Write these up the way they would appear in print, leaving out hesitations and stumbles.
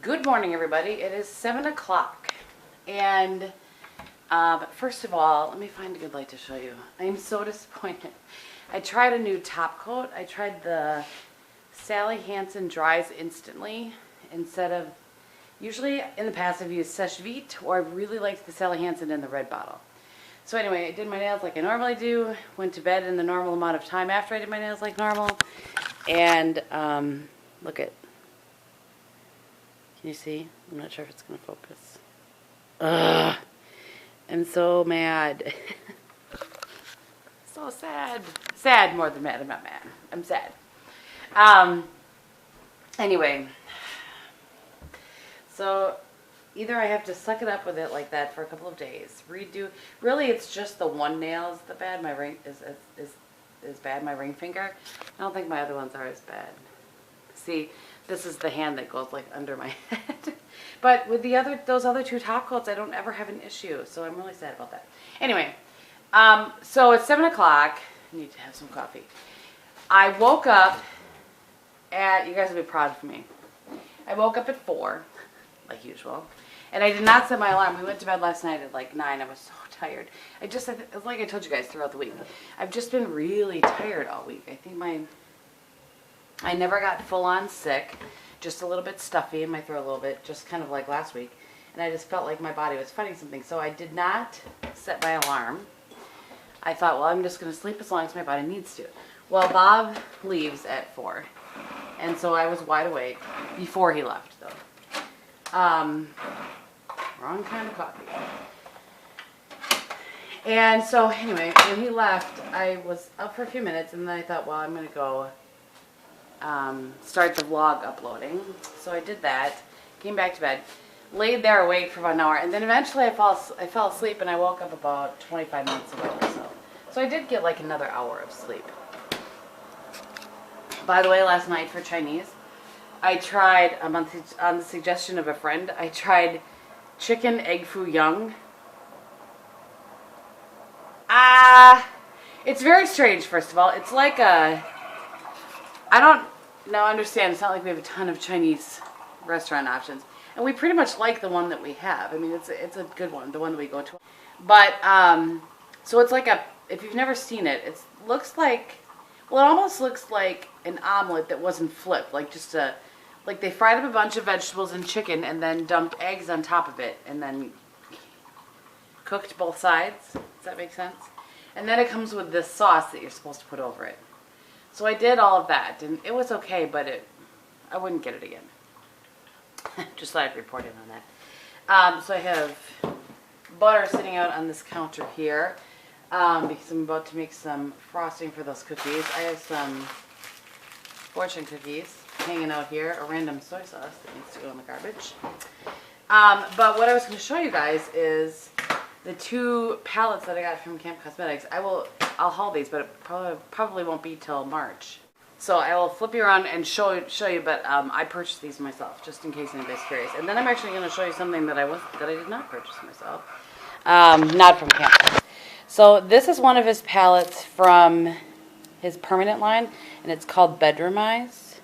Good morning, everybody. It is 7 o'clock. And first of all, let me find a good light to show you. I am so disappointed. I tried a new top coat. I tried the Hansen Dries Instantly instead of, usually in the past I've used Sèche Vite, or I really liked the Hansen in the red bottle. So anyway, I did my nails like I normally do, went to bed in the normal amount of time after I did my nails like normal, and look at, can you see? I'm not sure if it's going to focus. Ugh, I'm so mad. So sad. Sad more than mad. I'm not mad. I'm sad. Anyway, so either I have to suck it up with it like that for a couple of days, redo. Really, it's just the one nail is the bad. My ring is bad. My ring finger. I don't think my other ones are as bad. See, this is the hand that goes like under my head. But with those other two top coats, I don't ever have an issue. So I'm really sad about that. Anyway, so it's 7 o'clock. I need to have some coffee. I woke up at, you guys will be proud of me. I woke up at 4, like usual. And I did not set my alarm. We went to bed last night at like 9. I was so tired. It's like I told you guys throughout the week. I've just been really tired all week. I think I never got full on sick. Just a little bit stuffy in my throat a little bit, just kind of like last week. And I just felt like my body was fighting something. So I did not set my alarm. I thought, well, I'm just going to sleep as long as my body needs to. Well, Bob leaves at 4. And so I was wide awake before he left, though. Wrong kind of coffee. And so anyway, when he left, I was up for a few minutes, and then I thought, well, I'm going to go start the vlog uploading. So I did that, came back to bed, laid there awake for about an hour, and then eventually I fell asleep, and I woke up about 25 minutes ago or so. So I did get like another hour of sleep. By the way, last night for Chinese, I tried, on the suggestion of a friend, I tried chicken egg foo young. It's very strange, first of all. It's like I don't now understand, it's not like we have a ton of Chinese restaurant options. And we pretty much like the one that we have. I mean, it's a good one, the one that we go to. But, so it's like if you've never seen it, it looks like, well, it almost looks like an omelet that wasn't flipped. Like like they fried up a bunch of vegetables and chicken and then dumped eggs on top of it and then cooked both sides. Does that make sense? And then it comes with this sauce that you're supposed to put over it. So I did all of that, and it was okay, but I wouldn't get it again. Just thought I'd report in on that. So I have butter sitting out on this counter here because I'm about to make some frosting for those cookies. I have some fortune cookies hanging out here, a random soy sauce that needs to go in the garbage. But what I was going to show you guys is the 2 palettes that I got from Camp Cosmetics. I'll haul these, but it probably won't be till March. So I will flip you around and show you, but I purchased these myself, just in case anybody's curious. And then I'm actually going to show you something that I did not purchase myself. Not from Camp. So this is one of his palettes from his permanent line, and it's called Bedroom Eyes.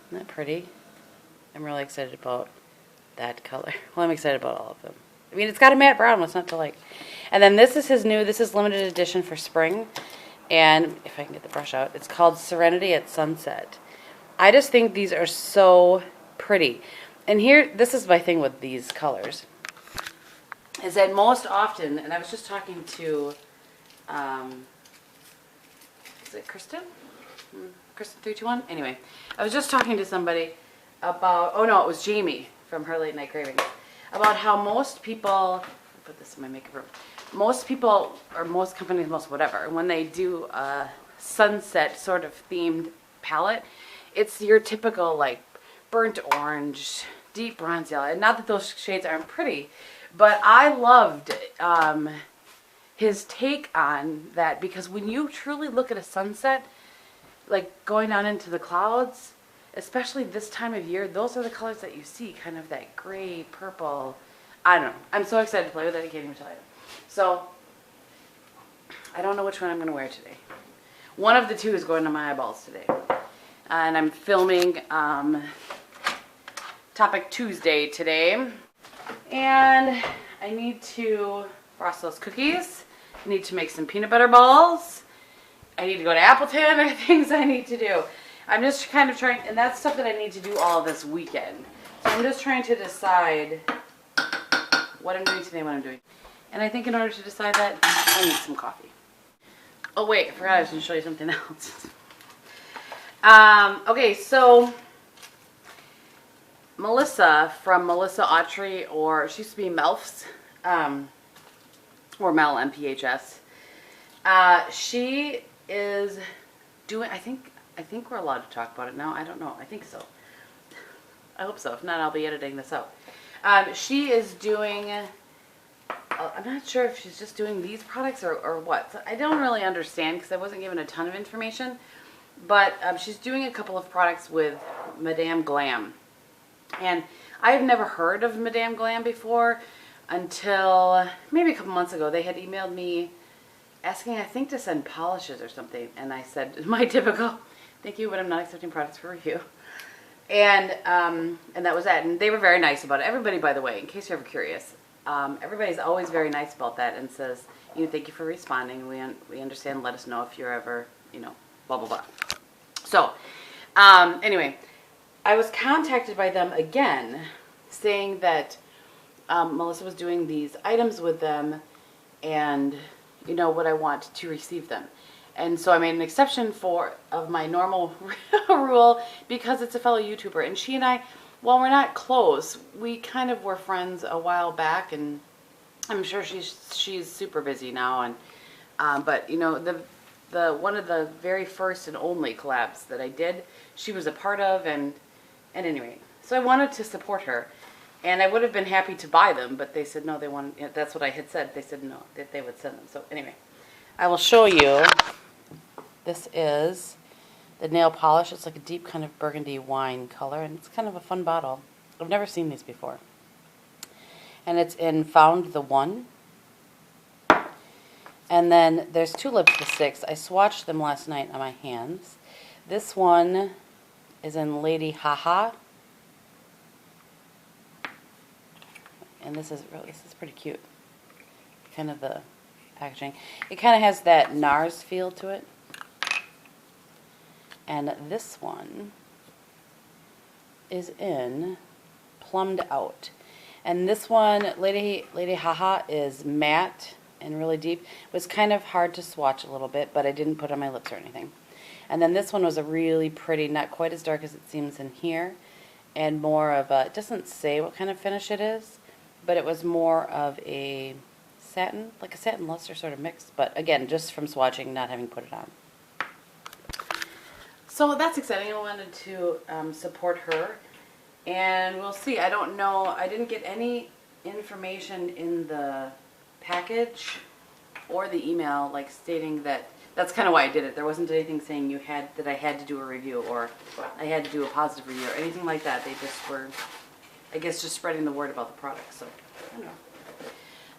Isn't that pretty? I'm really excited about that color. Well, I'm excited about all of them. I mean, it's got a matte brown. What's not to like? And then this is his new. This is limited edition for spring. And if I can get the brush out, it's called Serenity at Sunset. I just think these are so pretty. And here, this is my thing with these colors, is that most often, and I was just talking to, is it Kristin? Kristin321? Anyway, I was just talking to somebody about, oh no, it was Jamie from her Late Night Cravings, about how most people, I'll put this in my makeup room, most people, or most companies, most whatever, when they do a sunset sort of themed palette, it's your typical like burnt orange, deep bronze yellow. And not that those shades aren't pretty, but I loved his take on that, because when you truly look at a sunset, like going down into the clouds, especially this time of year, those are the colors that you see, kind of that gray, purple. I don't know. I'm so excited to play with it, I can't even tell you. So, I don't know which one I'm going to wear today. One of the 2 is going on my eyeballs today. And I'm filming Topic Tuesday today. And I need to frost those cookies. I need to make some peanut butter balls. I need to go to Appleton. There are things I need to do. I'm just kind of trying, and that's stuff that I need to do all this weekend. So I'm just trying to decide what I'm doing today, what I'm doing. And I think in order to decide that, I need some coffee. Oh wait, I forgot I was going to show you something else. Okay, so Melissa from Melissa Autry, or she used to be Melf's, or Mel MPHS. She is doing, I think we're allowed to talk about it now. I don't know. I think so. I hope so. If not, I'll be editing this out. She is doing, I'm not sure if she's just doing these products or what. So I don't really understand because I wasn't given a ton of information. But she's doing a couple of products with Madame Glam. And I have never heard of Madame Glam before until maybe a couple months ago. They had emailed me asking, I think, to send polishes or something. And I said, my typical, thank you, but I'm not accepting products for review. And that was that. And they were very nice about it. Everybody, by the way, in case you're ever curious, everybody's always very nice about that and says, thank you for responding. We understand. Let us know if you're ever, blah, blah, blah. So, anyway, I was contacted by them again saying that Melissa was doing these items with them and, would I want to receive them. And so I made an exception of my normal rule because it's a fellow YouTuber. And she and I, while we're not close, we kind of were friends a while back, and I'm sure she's super busy now. And but the one of the very first and only collabs that I did, she was a part of, and anyway, so I wanted to support her, and I would have been happy to buy them, but they said no, they want. That's what I had said. They said no, that they would send them. So anyway, I will show you. This is the nail polish. It's like a deep kind of burgundy wine color, and it's kind of a fun bottle. I've never seen these before. And it's in Found the One. And then there's two lipsticks. I swatched them last night on my hands. This one is in Lady Haha. And this is pretty cute. Kind of the packaging. It kind of has that NARS feel to it. And this one is in Plumbed Out. And this one, Lady Haha, is matte and really deep. It was kind of hard to swatch a little bit, but I didn't put it on my lips or anything. And then this one was a really pretty, not quite as dark as it seems in here, and more of a, it doesn't say what kind of finish it is, but it was more of a satin, like a satin luster sort of mix. But again, just from swatching, not having put it on. So that's exciting. I wanted to support her, and we'll see. I don't know. I didn't get any information in the package or the email, like stating that. That's kind of why I did it. There wasn't anything saying that I had to do a review or I had to do a positive review or anything like that. They just were, I guess, just spreading the word about the product. So I don't know.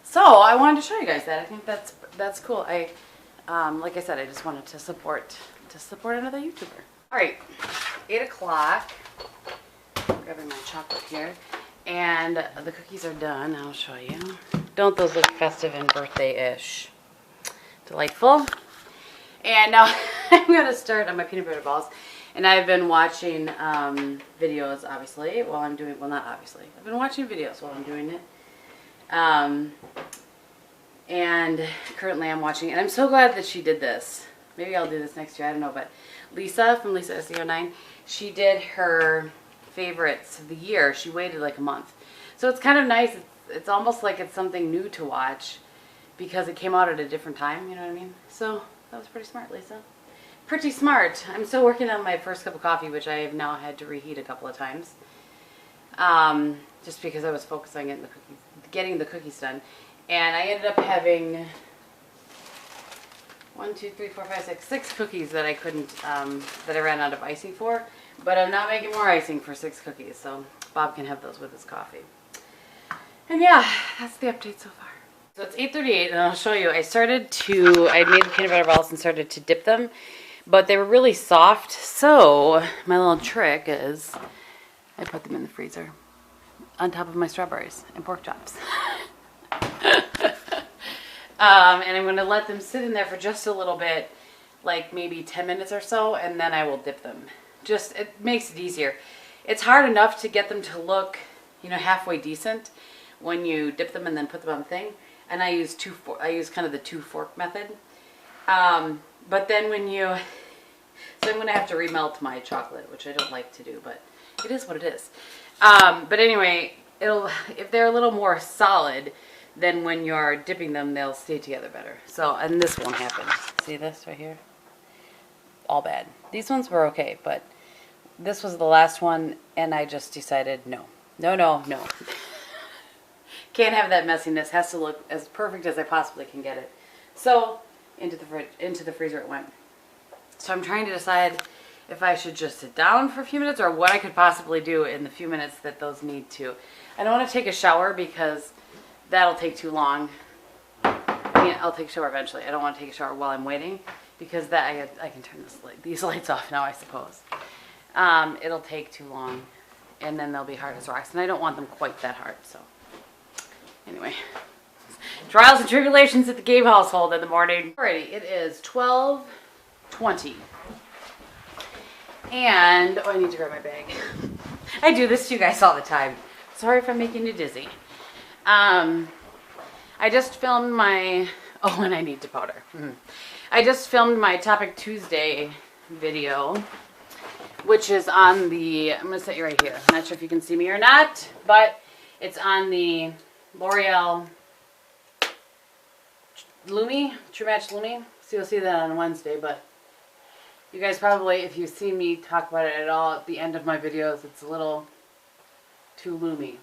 So I wanted to show you guys that. I think that's cool. Like I said, I just wanted to support another YouTuber. All right, 8 o'clock. Grabbing my chocolate here, and the cookies are done. I'll show you. Don't those look festive and birthday-ish? Delightful. And now I'm gonna start on my peanut butter balls. And I've been watching videos, obviously, while I'm doing. Well, not obviously. I've been watching videos while I'm doing it. And currently I'm watching, and I'm so glad that she did this. Maybe I'll do this next year, I don't know, but Lisa from Lisa SE09, she did her favorites of the year. She waited like a month. So it's kind of nice. It's almost like it's something new to watch because it came out at a different time, you know what I mean? So that was pretty smart, Lisa. Pretty smart. I'm still working on my first cup of coffee, which I have now had to reheat a couple of times. Just because I was focusing on getting the cookies done. And I ended up having 6 cookies that I couldn't, that I ran out of icing for. But I'm not making more icing for 6 cookies, so Bob can have those with his coffee. And yeah, that's the update so far. So it's 8:38, and I'll show you. I made the peanut butter balls and started to dip them, but they were really soft. So my little trick is I put them in the freezer. on top of my strawberries and pork chops. And I'm going to let them sit in there for just a little bit, like maybe 10 minutes or so, and then I will dip them. Just, it makes it easier. It's hard enough to get them to look, you know, halfway decent when you dip them and then put them on the thing. And I use kind of the 2-fork method. But then when you, so I'm going to have to remelt my chocolate, which I don't like to do, but it is what it is. But anyway, if they're a little more solid, then when you're dipping them, they'll stay together better. So, and this won't happen. See this right here? All bad. These ones were okay, but this was the last one, and I just decided no. No, no, no. Can't have that messiness. Has to look as perfect as I possibly can get it. So, into the freezer it went. So I'm trying to decide if I should just sit down for a few minutes or what I could possibly do in the few minutes that those need to. I don't want to take a shower because that'll take too long. I mean, I'll take a shower eventually. I don't want to take a shower while I'm waiting because that I can turn these lights off now, I suppose. It'll take too long, and then they'll be hard as rocks, and I don't want them quite that hard. So anyway, trials and tribulations at the Gabe household in the morning. Alrighty, it is 12:20. And, oh, I need to grab my bag. I do this to you guys all the time. Sorry if I'm making you dizzy. I just filmed my, oh, and I need to powder. I just filmed my Topic Tuesday video, which is on the, I'm going to set you right here. I'm not sure if you can see me or not, but it's on the L'Oreal Lumi, True Match Lumi. So you'll see that on Wednesday, but you guys probably, if you see me talk about it at all at the end of my videos, it's a little too loomy.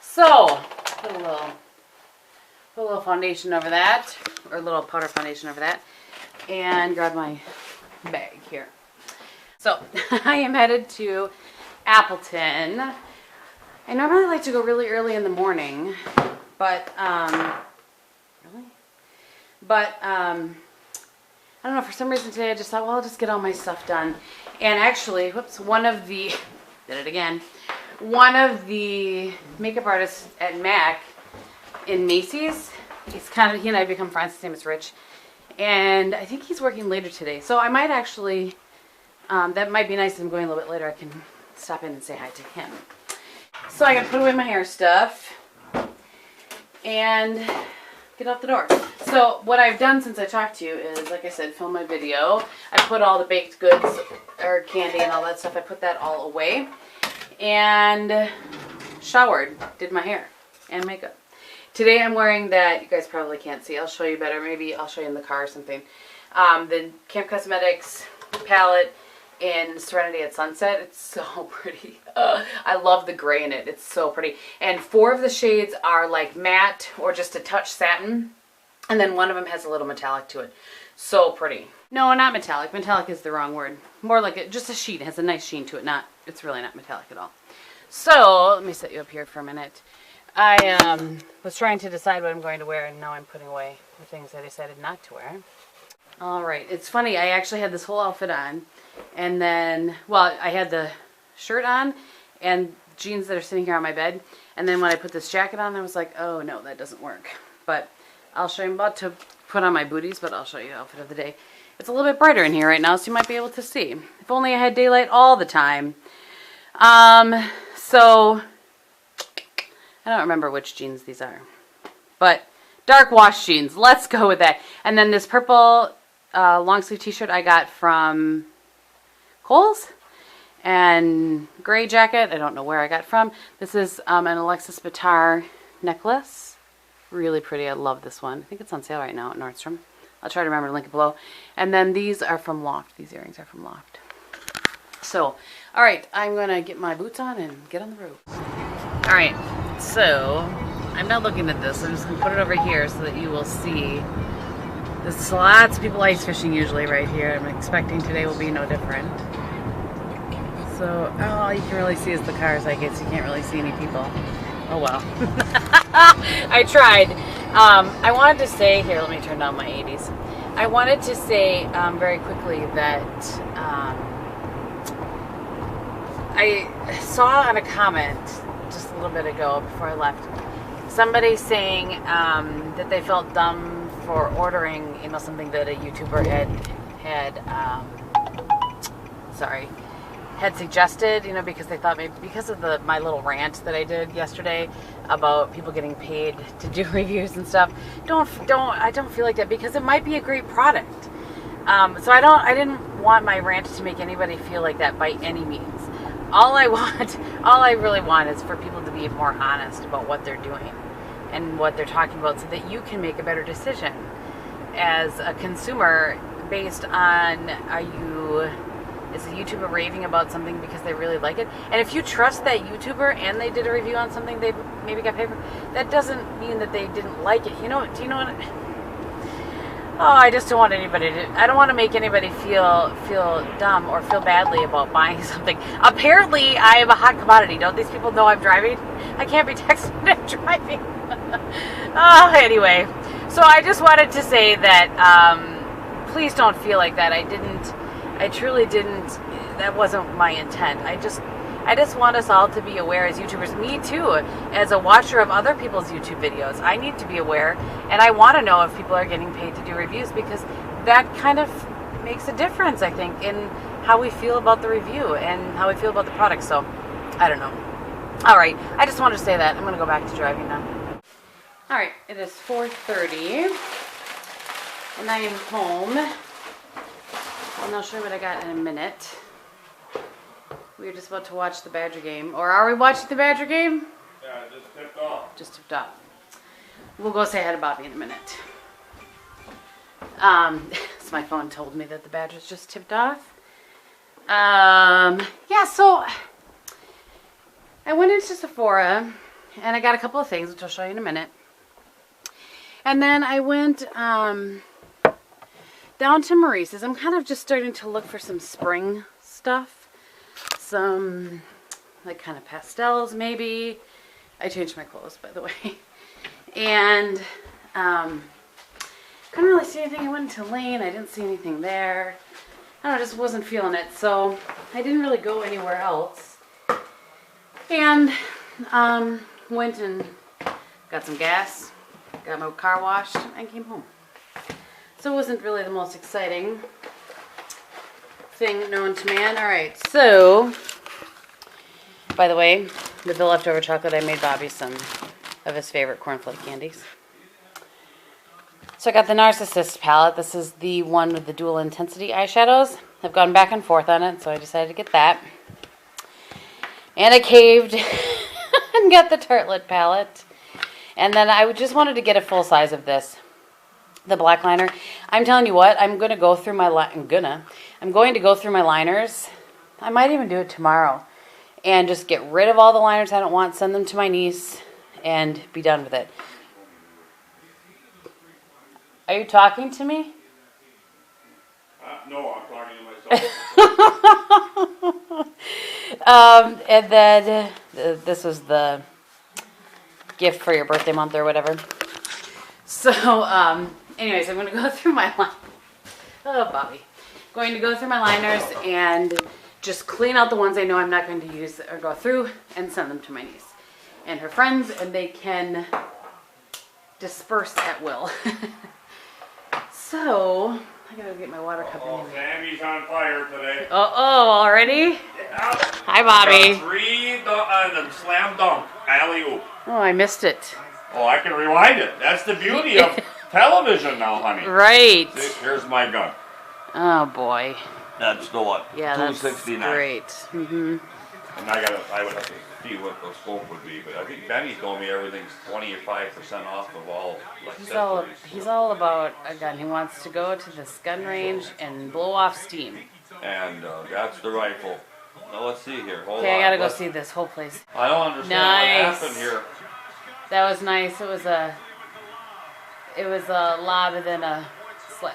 So, put a little foundation over that, or a little powder foundation over that, and grab my bag here. So, I am headed to Appleton. I normally like to go really early in the morning, but, really? But, I don't know, for some reason today I just thought, well, I'll just get all my stuff done. And actually, whoops, one of the makeup artists at MAC in Macy's, he and I have become friends, his name is Rich, and I think he's working later today. So I might actually, that might be nice if I'm going a little bit later, I can stop in and say hi to him. So I gotta put away my hair stuff and get out the door. So what I've done since I talked to you is, like I said, film my video. I put all the baked goods or candy and all that stuff, I put that all away. And showered, did my hair and makeup. Today I'm wearing that, you guys probably can't see, I'll show you better, maybe I'll show you in the car or something. The Camp Cosmetics palette in Serenity at Sunset. It's so pretty. I love the gray in it, it's so pretty. And 4 of the shades are like matte or just a touch satin. And then one of them has a little metallic to it. So pretty. No, not metallic. Metallic is the wrong word. More like just a sheen. It has a nice sheen to it. It's really not metallic at all. So, let me set you up here for a minute. I was trying to decide what I'm going to wear, and now I'm putting away the things I decided not to wear. Alright, it's funny. I actually had this whole outfit on. And then, well, I had the shirt on and jeans that are sitting here on my bed. And then when I put this jacket on, I was like, oh no, that doesn't work. But I'll show you, I'm about to put on my booties, but I'll show you the outfit of the day. It's a little bit brighter in here right now, so you might be able to see. If only I had daylight all the time. So, I don't remember which jeans these are. But, dark wash jeans. Let's go with that. And then this purple long sleeve t-shirt I got from Kohl's. And gray jacket, I don't know where I got from. This is an Alexis Bitar necklace. Really pretty. I love this one. I think it's on sale right now at Nordstrom. I'll try to remember to link it below. And then these are from Loft. These earrings are from Loft. So, alright, I'm going to get my boots on and get on the road. Alright, so I'm not looking at this. I'm just going to put it over here so that you will see. There's lots of people ice fishing usually right here. I'm expecting today will be no different. So, all you can really see is the cars, I guess. You can't really see any people. Oh well. I tried. I wanted to say, here, let me turn down my 80s. I wanted to say very quickly that I saw on a comment just a little bit ago before I left, somebody saying that they felt dumb for ordering, you know, something that a YouTuber had suggested, you know, because they thought maybe because of my little rant that I did yesterday about people getting paid to do reviews and stuff. I don't feel like that, because it might be a great product. So I didn't want my rant to make anybody feel like that by any means. All I really want is for people to be more honest about what they're doing and what they're talking about, so that you can make a better decision as a consumer based on, is the YouTuber raving about something because they really like it? And if you trust that YouTuber and they did a review on something they maybe got paid for, that doesn't mean that they didn't like it. Do you know what? Oh, I just don't want anybody to. I don't want to make anybody feel dumb or feel badly about buying something. Apparently, I am a hot commodity. Don't these people know I'm driving? I can't be texting when I'm driving. Anyway, so I just wanted to say that please don't feel like that. I truly didn't. That wasn't my intent. I just want us all to be aware as YouTubers. Me too, as a watcher of other people's YouTube videos. I need to be aware, and I want to know if people are getting paid to do reviews, because that kind of makes a difference, I think, in how we feel about the review and how we feel about the product. So, I don't know. All right, I just wanted to say that. I'm going to go back to driving now. All right, it is 4:30, and I am home. And I'll show you what I got in a minute. We are just about to watch the Badger game. Or are we watching the Badger game? Yeah, it just tipped off. Just tipped off. We'll go say hi to Bobby in a minute. So my phone told me that the Badgers just tipped off. Yeah, so I went into Sephora and I got a couple of things, which I'll show you in a minute. And then I went down to Maurice's. I'm kind of just starting to look for some spring stuff. Some, like, kind of pastels, maybe. I changed my clothes, by the way. And, couldn't really see anything. I went to Lane. I didn't see anything there. I don't know, just wasn't feeling it. So, I didn't really go anywhere else. And, went and got some gas, got my car washed, and came home. So, it wasn't really the most exciting thing known to man. Alright, so, by the way, with the leftover chocolate, I made Bobby some of his favorite cornflake candies. So I got the Narcissist palette. This is the one with the dual intensity eyeshadows. I've gone back and forth on it, so I decided to get that. And I caved and got the Tartelette palette. And then I just wanted to get a full size of this. The black liner. I'm telling you what, I'm going to go through my liners. I might even do it tomorrow. And just get rid of all the liners I don't want, send them to my niece, and be done with it. Are you talking to me? No, I'm talking to myself. And then this was the gift for your birthday month or whatever. So, anyways, I'm going to go through my line. Oh, Bobby. Going to go through my liners and just clean out the ones I know I'm not going to use or go through, and send them to my niece and her friends, and they can disperse at will. So, I gotta get my water cup anyway. Sammy's on fire today. Already? Yeah. Hi, Bobby. Slam dunk, alley-oop. Oh, I missed it. Oh, I can rewind it. That's the beauty of television now, honey. Right. See, here's my gun. Oh, boy. That's the one. Yeah, that's 269. great. Mm-hmm. And I would have to see what the scope would be, but I think Benny told me everything's 25% off of all accessories. He's all about a gun. He wants to go to this gun range and blow off steam. And that's the rifle. Now let's see here. Hold on. Okay, I gotta go see this whole place. I don't understand what happened here. That was nice. It was a lob and then a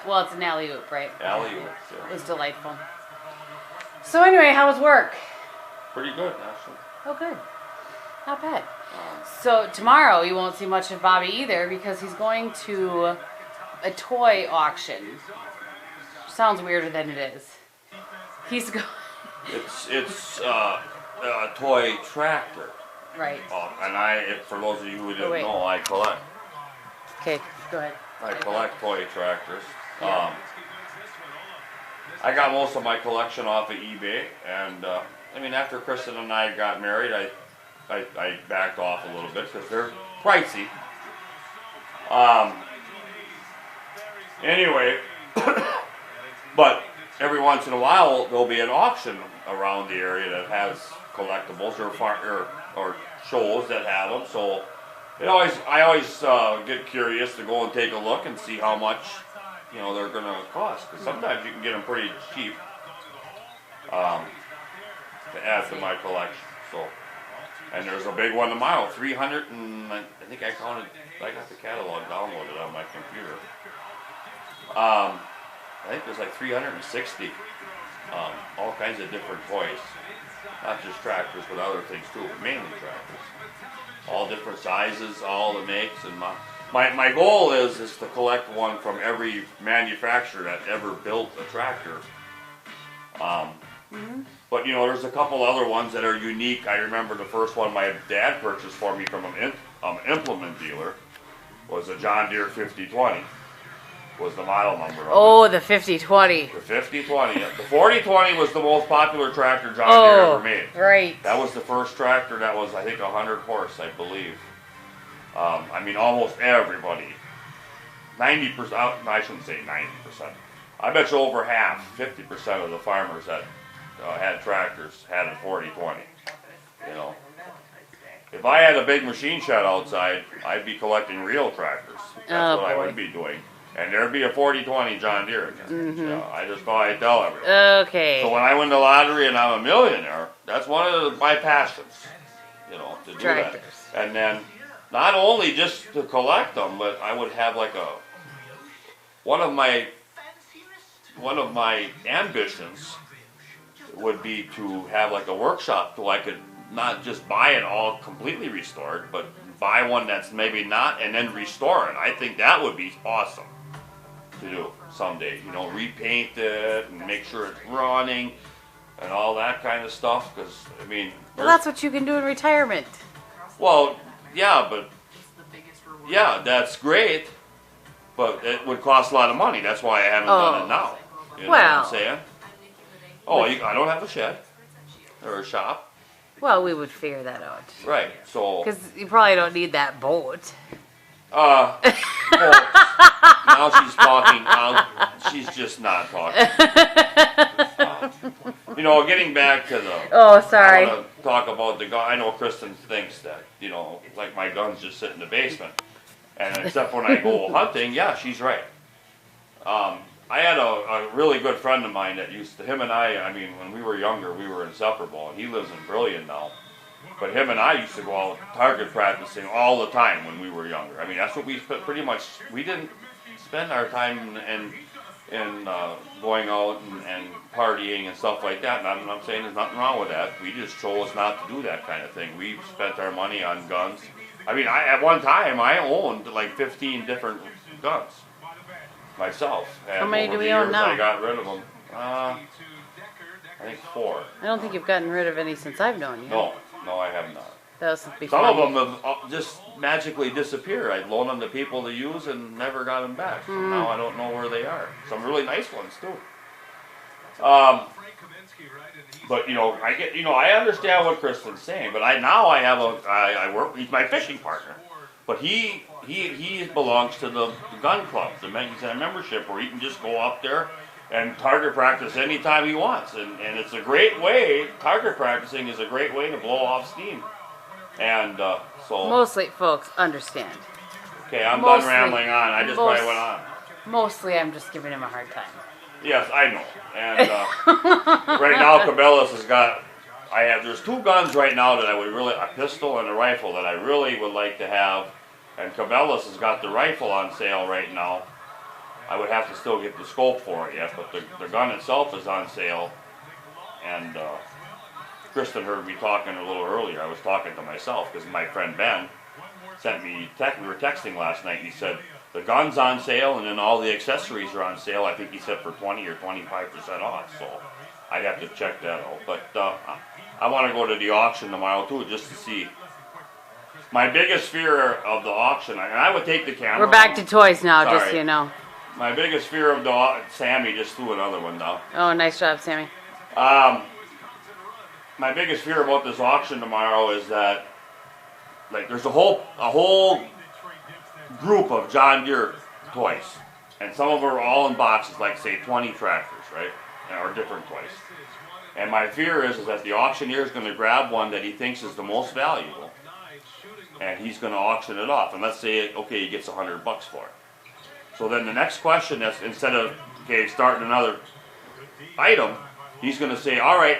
well, it's an alley-oop, right? Alley-oop, yeah. It was delightful. So anyway, how was work? Pretty good, actually. Oh, good. Not bad. So tomorrow you won't see much of Bobby either, because he's going to a toy auction. Sounds weirder than it is. He's going. It's a toy tractor. Right. And for those of you who didn't wait. know, I collect. Okay, go ahead. I collect toy tractors. Yeah. I got most of my collection off of eBay, and I mean, after Kristin and I got married, I backed off a little bit because they're pricey. Anyway, but every once in a while there'll be an auction around the area that has collectibles or shows that have them. So I always get curious to go and take a look and see how much they're gonna cost. Because sometimes you can get them pretty cheap to add to my collection. So, and there's a big one tomorrow, 300 and I think I counted. I got the catalog downloaded on my computer. I think there's like 360, all kinds of different toys. Not just tractors, but other things too, mainly tractors. All different sizes, all the makes, and my goal is to collect one from every manufacturer that ever built a tractor. But there's a couple other ones that are unique. I remember the first one my dad purchased for me from an implement dealer was a John Deere 5020. Was the model number of it. The 5020. The 5020. The 4020 was the most popular tractor John Deere ever made. Right. That was the first tractor that was, I think, 100 horse, I believe. I mean, almost everybody. 90%, I shouldn't say 90%. I bet you over half, 50% of the farmers that had tractors had a 4020. If I had a big machine shed outside, I'd be collecting real tractors. That's what I would be doing. And there'd be a 4020 John Deere again. So I just thought I'd tell everyone. Okay. So when I win the lottery and I'm a millionaire, that's one of my passions, to do Tractors. that. And then not only just to collect them, but I would have like one of my ambitions would be to have like a workshop so I could not just buy it all completely restored, but buy one that's maybe not and then restore it. I think that would be awesome to do someday. Repaint it and make sure it's running and all that kind of stuff. Because I mean, well, that's what you can do in retirement. Well, yeah, that's great, but it would cost a lot of money. That's why I haven't done it now. You know what I'm saying? I don't have a shed or a shop. Well, we would figure that out. Right. So. Because you probably don't need that boat. Well, now she's talking. She's just not talking. Getting back to the. Oh, sorry. I want to talk about the gun. I know Kristin thinks that like my guns just sit in the basement, and except when I go hunting, yeah, she's right. I had a really good friend of mine that him and I mean, when we were younger, we were inseparable, and he lives in Brillion now. But him and I used to go out target practicing all the time when we were younger. I mean, that's what we pretty much, we didn't spend our time in going out and partying and stuff like that. And I'm saying there's nothing wrong with that. We just chose not to do that kind of thing. We spent our money on guns. I mean, at one time, I owned like 15 different guns. Myself. And how many over do we the own years, now? I got rid of them. I think 4. I don't think you've gotten rid of any since I've known you. No, I have not. That was before. Some of them have just magically disappeared. I'd loan them to people to use and never got them back. So now I don't know where they are. Some really nice ones too. But I get, I understand what Kristin's saying. But I work. He's my fishing partner. But he belongs to the gun club. He's in a membership where he can just go up there and target practice anytime he wants. And it's a great way, target practicing is a great way to blow off steam. And so... Mostly, folks, understand. Okay, I'm done rambling on. I just probably went on. Mostly I'm just giving him a hard time. Yes, I know. And right now Cabela's has got... there's 2 guns right now that I would really... A pistol and a rifle that I really would like to have. And Cabela's has got the rifle on sale right now. I would have to still get the scope for it yet, but the gun itself is on sale. And Kristin heard me talking a little earlier. I was talking to myself because my friend Ben sent me we were texting last night, and he said the gun's on sale and then all the accessories are on sale. I think he said for 20 or 25% off. So I'd have to check that out. But I want to go to the auction tomorrow too, just to see. My biggest fear of the auction, and I would take the camera. We're back to toys now, Sorry. just so you know. My biggest fear of the Sammy just threw another one down. Oh, nice job, Sammy. My biggest fear about this auction tomorrow is that, like, there's a whole group of John Deere toys, and some of them are all in boxes, like say 20 tractors, right, or different toys. And my fear is that the auctioneer is going to grab one that he thinks is the most valuable, and he's going to auction it off. And let's say, okay, he gets $100 for it. So then the next question is, instead of starting another item, he's going to say, all right,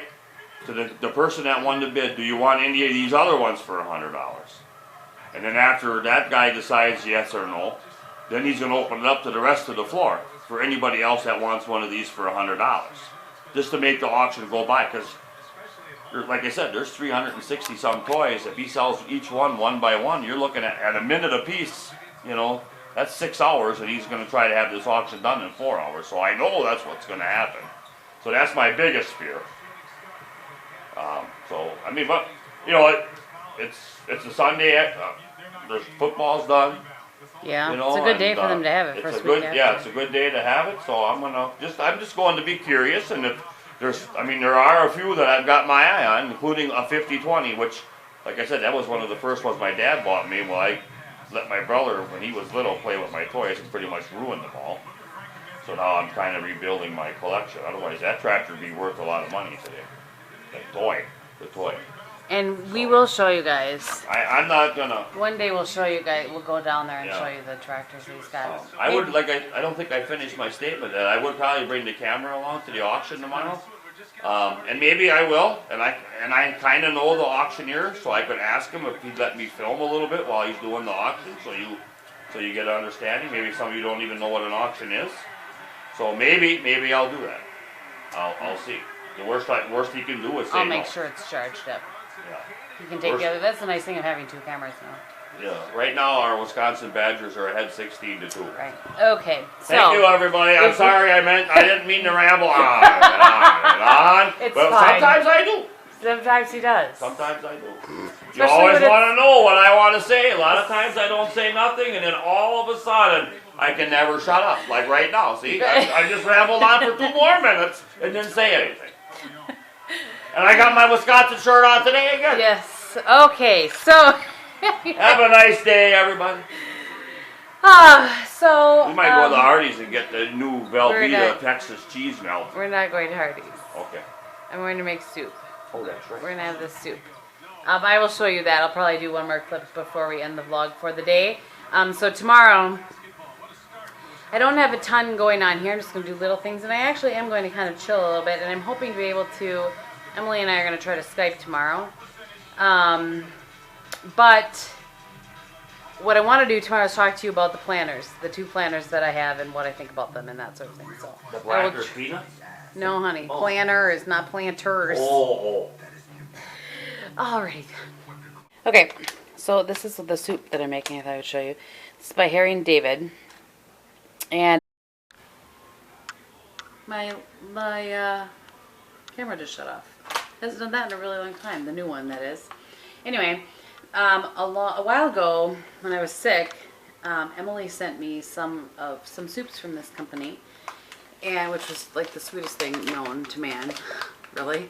to the person that won the bid, do you want any of these other ones for $100? And then after that guy decides yes or no, then he's going to open it up to the rest of the floor for anybody else that wants one of these for $100, just to make the auction go by. Because, like I said, there's 360 some toys. If he sells each one by one, you're looking at a minute a piece. You know, that's 6 hours, and he's going to try to have this auction done in 4 hours. So I know that's what's going to happen. So that's my biggest fear. So I mean, but you know, it's a Sunday. There's football's done. Yeah, you know, it's a good day for them to have it. First week. Yeah, it's a good day to have it. So I'm just going to be curious, and if there are a few that I've got my eye on, including a 50-20, which, like I said, that was one of the first ones my dad bought me. Well, I let my brother, when he was little, play with my toys and pretty much ruined them all. So now I'm kind of rebuilding my collection. Otherwise, that tractor would be worth a lot of money today. The toy. And we will show you guys. I'm not gonna. One day we'll show you guys. We'll go down there and Yeah. show you the tractors he's got. I would I don't think I finished my statement. That I would probably bring the camera along to the auction tomorrow, and maybe I will. And I kind of know the auctioneer, so I could ask him if he'd let me film a little bit while he's doing the auction, so you get an understanding. Maybe some of you don't even know what an auction is, so maybe I'll do that. I'll see. The worst he can do is say I'll make no. sure it's charged up. Yeah. You can take the other. That's the nice thing of having two cameras now. Yeah. Right now, our Wisconsin Badgers are ahead 16-2. Right. Okay. So Thank you, everybody. I'm sorry. I didn't mean to ramble on and on. It's but fine. sometimes I do. Sometimes he does. Sometimes I do. You Especially always when want to know what I want to say. A lot of times I don't say nothing, and then all of a sudden I can never shut up. Like right now. See, I just rambled on for 2 more minutes and didn't say anything. And I got my Wisconsin shirt on today again. Yes. Okay. So. Have a nice day, everybody. So. We might go to the Hardee's and get the new Velveeta Texas cheese melt. We're not going to Hardee's. Okay. I'm going to make soup. Oh, that's right. We're going to have this soup. I will show you that. I'll probably do one more clip before we end the vlog for the day. So tomorrow, I don't have a ton going on here. I'm just going to do little things. And I actually am going to kind of chill a little bit. And I'm hoping to be able to, Emily and I are going to try to Skype tomorrow. But what I want to do tomorrow is talk to you about the planners. The 2 planners that I have and what I think about them and that sort of thing. So The black or peanuts? No, honey. Oh. Planners, not planters. Oh. Alrighty. Okay, so this is the soup that I'm making. I thought I would show you. This is by Harry and David. And my camera just shut off. Hasn't done that in a really long time. The new one, that is. Anyway, a while ago when I was sick, Emily sent me some soups from this company, and which was like the sweetest thing known to man, really.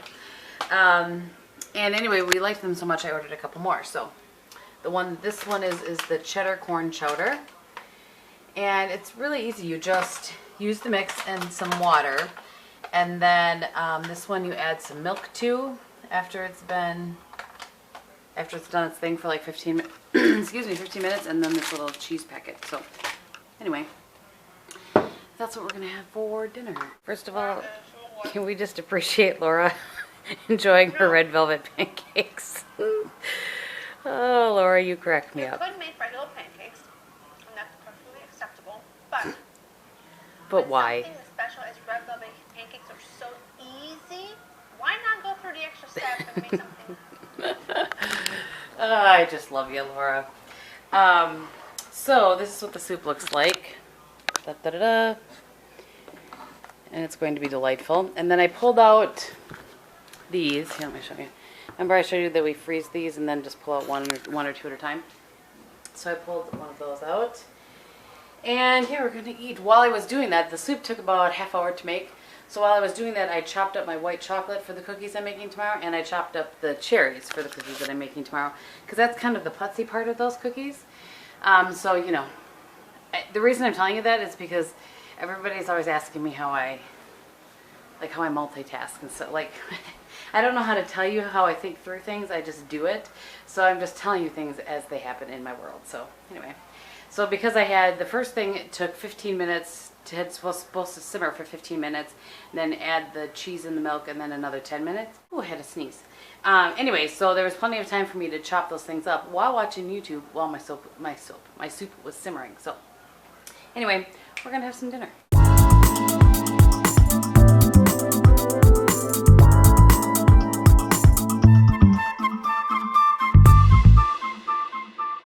And anyway, we liked them so much I ordered a couple more. So this one is the cheddar corn chowder, and it's really easy. You just use the mix and some water, and then this one you add some milk to after it's done its thing for like 15 minutes. Excuse me, 15 minutes, and then this little cheese packet. So anyway, that's what we're gonna have for dinner. First of all, can we just appreciate Laura enjoying her red velvet pancakes? Oh, Laura, you cracked me up. You could make regular pancakes, and that's perfectly acceptable, but why? Something as special as red velvet pancakes are so easy. Why not go through the extra steps and make something? I just love you, Laura. So this is what the soup looks like. Da-da-da-da. And it's going to be delightful. And then I pulled out these. Here, let me show you. Remember I showed you that we freeze these and then just pull out one or two at a time? So I pulled one of those out. And yeah, we're gonna eat. While I was doing that, the soup took about half hour to make. So while I was doing that, I chopped up my white chocolate for the cookies I'm making tomorrow, and I chopped up the cherries for the cookies that I'm making tomorrow, because that's kind of the putsy part of those cookies. So, you know, the reason I'm telling you that is because everybody's always asking me how I multitask and so, like, I don't know how to tell you how I think through things, I just do it. So I'm just telling you things as they happen in my world. So anyway, so because I had, the first thing, it took 15 minutes, it's supposed to simmer for 15 minutes, then add the cheese and the milk, and then another 10 minutes. Oh, I had a sneeze. Anyway, so there was plenty of time for me to chop those things up while watching YouTube while my soup was simmering. So anyway, we're gonna have some dinner.